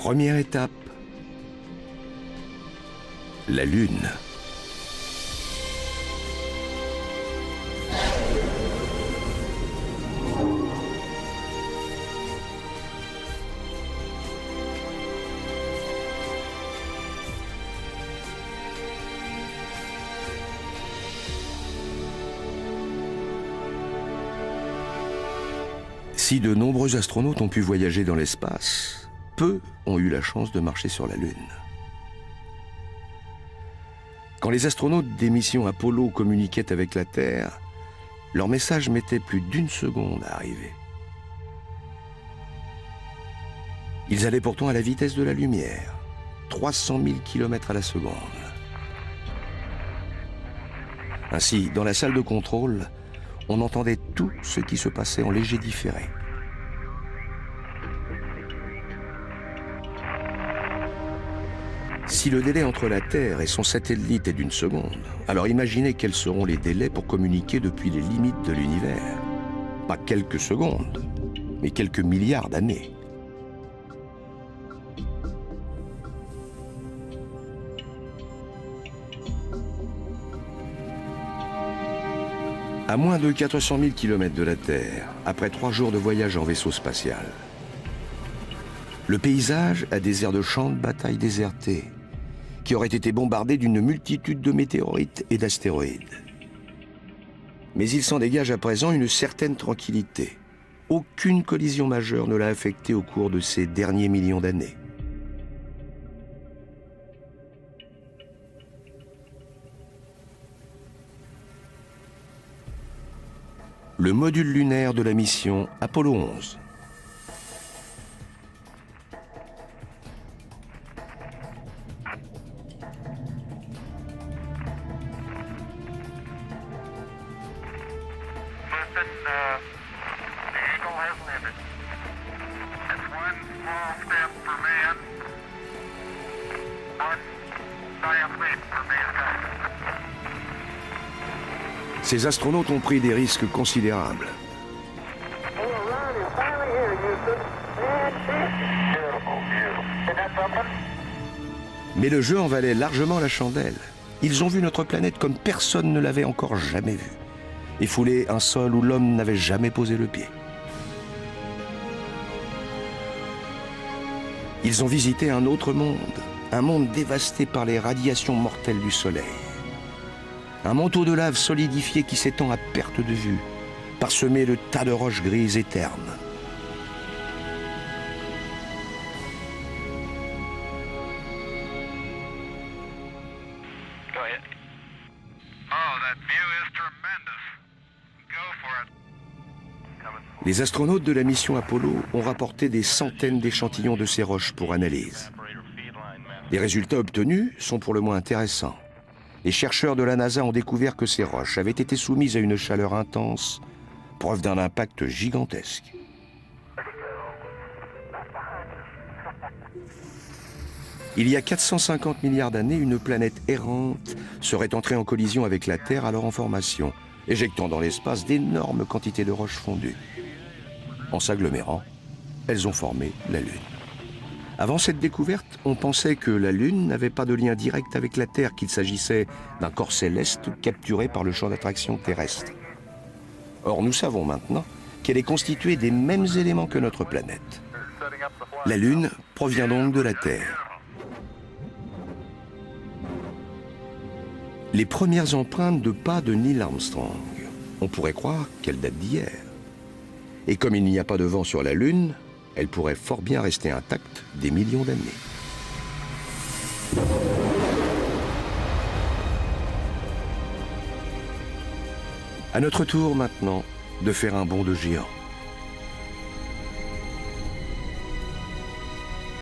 Première étape, la Lune. Si de nombreux astronautes ont pu voyager dans l'espace, peu ont eu la chance de marcher sur la Lune. Quand les astronautes des missions Apollo communiquaient avec la Terre, leur message mettait plus d'1 seconde à arriver. Ils allaient pourtant à la vitesse de la lumière, 300 000 km à la seconde. Ainsi, dans la salle de contrôle, on entendait tout ce qui se passait en léger différé. Si le délai entre la Terre et son satellite est d'1 seconde, alors imaginez quels seront les délais pour communiquer depuis les limites de l'univers. Pas quelques secondes, mais quelques milliards d'années. À moins de 400 000 km de la Terre, après 3 jours de voyage en vaisseau spatial, le paysage a des airs de champs de bataille désertés, qui auraient été bombardés d'une multitude de météorites et d'astéroïdes. Mais il s'en dégage à présent une certaine tranquillité. Aucune collision majeure ne l'a affecté au cours de ces derniers millions d'années. Le module lunaire de la mission Apollo 11. Ces astronautes ont pris des risques considérables. Mais le jeu en valait largement la chandelle. Ils ont vu notre planète comme personne ne l'avait encore jamais vue, et foulé un sol où l'homme n'avait jamais posé le pied. Ils ont visité un autre monde dévasté par les radiations mortelles du Soleil. Un manteau de lave solidifié qui s'étend à perte de vue, parsemé de tas de roches grises et ternes. Les astronautes de la mission Apollo ont rapporté des centaines d'échantillons de ces roches pour analyse. Les résultats obtenus sont pour le moins intéressants. Les chercheurs de la NASA ont découvert que ces roches avaient été soumises à une chaleur intense, preuve d'un impact gigantesque. Il y a 450 milliards d'années, une planète errante serait entrée en collision avec la Terre alors en formation, éjectant dans l'espace d'énormes quantités de roches fondues. En s'agglomérant, elles ont formé la Lune. Avant cette découverte, on pensait que la Lune n'avait pas de lien direct avec la Terre, qu'il s'agissait d'un corps céleste capturé par le champ d'attraction terrestre. Or, nous savons maintenant qu'elle est constituée des mêmes éléments que notre planète. La Lune provient donc de la Terre. Les premières empreintes de pas de Neil Armstrong, on pourrait croire qu'elles datent d'hier. Et comme il n'y a pas de vent sur la Lune, elle pourrait fort bien rester intacte des millions d'années. À notre tour maintenant de faire un bond de géant.